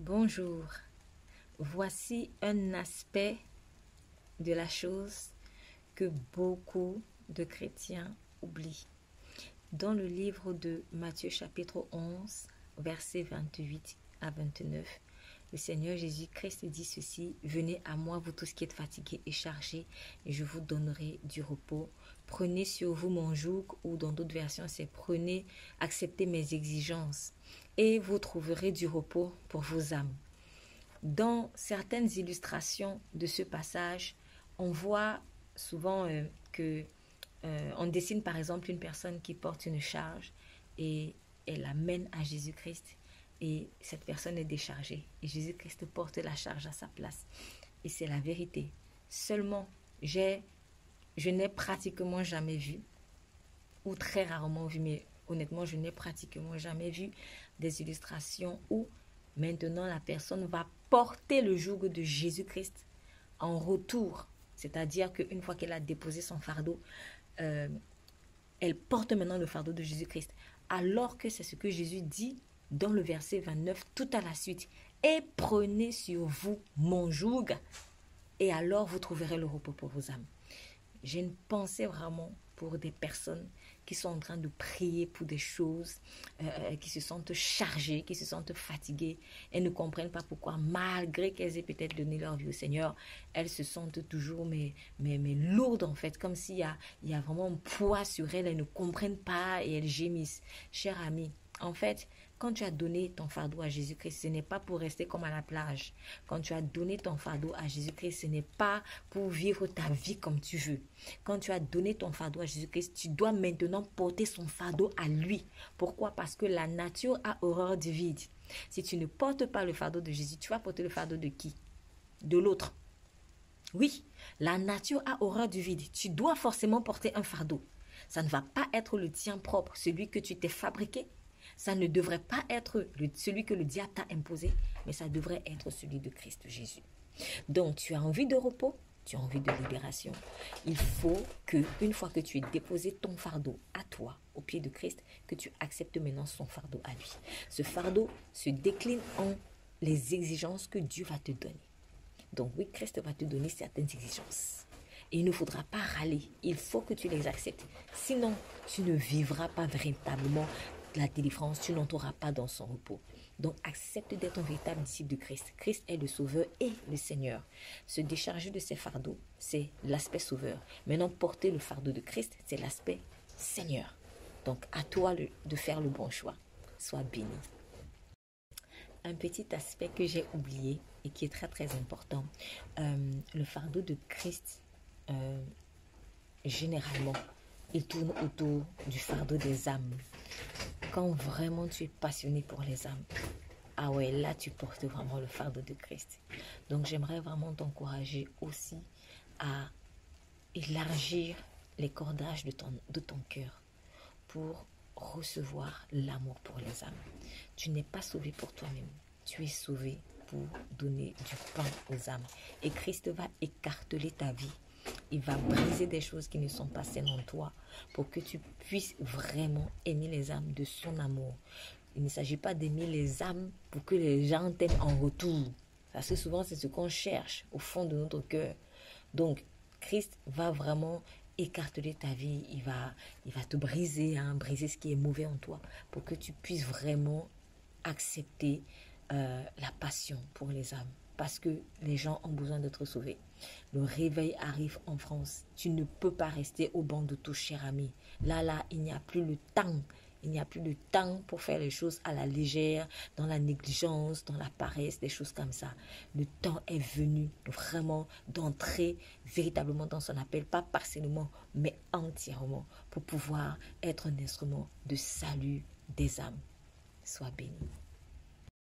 Bonjour, voici un aspect de la chose que beaucoup de chrétiens oublient. Dans le livre de Matthieu chapitre 11, versets 28 à 29, le Seigneur Jésus-Christ dit ceci: « Venez à moi, vous tous qui êtes fatigués et chargés, et je vous donnerai du repos. Prenez sur vous mon joug » ou dans d'autres versions, c'est « Prenez, acceptez mes exigences, et vous trouverez du repos pour vos âmes. » Dans certaines illustrations de ce passage, on voit souvent on dessine par exemple une personne qui porte une charge et elle l'amène à Jésus-Christ et cette personne est déchargée et Jésus-Christ porte la charge à sa place. Et c'est la vérité. Seulement, je n'ai pratiquement jamais vu, ou très rarement vu, mais honnêtement, je n'ai pratiquement jamais vu des illustrations où maintenant la personne va porter le joug de Jésus-Christ en retour. C'est-à-dire qu'une fois qu'elle a déposé son fardeau, elle porte maintenant le fardeau de Jésus-Christ. Alors que c'est ce que Jésus dit dans le verset 29 tout à la suite. « Et prenez sur vous mon joug, et alors vous trouverez le repos pour vos âmes. » J'ai une pensée vraiment pour des personnes qui sont en train de prier pour des choses, qui se sentent chargées, qui se sentent fatiguées. Elles ne comprennent pas pourquoi, malgré qu'elles aient peut-être donné leur vie au Seigneur, elles se sentent toujours mais lourdes en fait, comme s'il y a vraiment un poids sur elles. Elles ne comprennent pas et elles gémissent. Chers amis, en fait, quand tu as donné ton fardeau à Jésus-Christ, ce n'est pas pour rester comme à la plage. Quand tu as donné ton fardeau à Jésus-Christ, ce n'est pas pour vivre ta vie comme tu veux. Quand tu as donné ton fardeau à Jésus-Christ, tu dois maintenant porter son fardeau à lui. Pourquoi? Parce que la nature a horreur du vide. Si tu ne portes pas le fardeau de Jésus, tu vas porter le fardeau de qui? De l'autre. Oui, la nature a horreur du vide. Tu dois forcément porter un fardeau. Ça ne va pas être le tien propre, celui que tu t'es fabriqué. Ça ne devrait pas être celui que le diable t'a imposé, mais ça devrait être celui de Christ Jésus. Donc, tu as envie de repos, tu as envie de libération. Il faut que, une fois que tu aies déposé ton fardeau à toi, au pied de Christ, que tu acceptes maintenant son fardeau à lui. Ce fardeau se décline en les exigences que Dieu va te donner. Donc oui, Christ va te donner certaines exigences. Et il ne faudra pas râler, il faut que tu les acceptes. Sinon, tu ne vivras pas véritablement la délivrance, tu n'entreras pas dans son repos. Donc, accepte d'être un véritable disciple de Christ. Christ est le Sauveur et le Seigneur. Se décharger de ses fardeaux, c'est l'aspect Sauveur. Maintenant, porter le fardeau de Christ, c'est l'aspect Seigneur. Donc, à toi de faire le bon choix. Sois béni. Un petit aspect que j'ai oublié et qui est très très important. Le fardeau de Christ, généralement, il tourne autour du fardeau des âmes. Quand vraiment tu es passionné pour les âmes, ah ouais, là tu portes vraiment le fardeau de Christ. Donc j'aimerais vraiment t'encourager aussi à élargir les cordages de ton cœur pour recevoir l'amour pour les âmes. Tu n'es pas sauvé pour toi-même, tu es sauvé pour donner du pain aux âmes. Et Christ va écarteler ta vie. Il va briser des choses qui ne sont pas saines en toi pour que tu puisses vraiment aimer les âmes de son amour. Il ne s'agit pas d'aimer les âmes pour que les gens t'aiment en retour. Parce que souvent, c'est ce qu'on cherche au fond de notre cœur. Donc, Christ va vraiment écarteler ta vie. Il va te briser, briser ce qui est mauvais en toi pour que tu puisses vraiment accepter la passion pour les âmes. Parce que les gens ont besoin d'être sauvés. Le réveil arrive en France. Tu ne peux pas rester au banc de touche, cher ami. Là, il n'y a plus le temps. Il n'y a plus de temps pour faire les choses à la légère, dans la négligence, dans la paresse, des choses comme ça. Le temps est venu vraiment d'entrer véritablement dans son appel, pas partiellement, mais entièrement, pour pouvoir être un instrument de salut des âmes. Sois béni.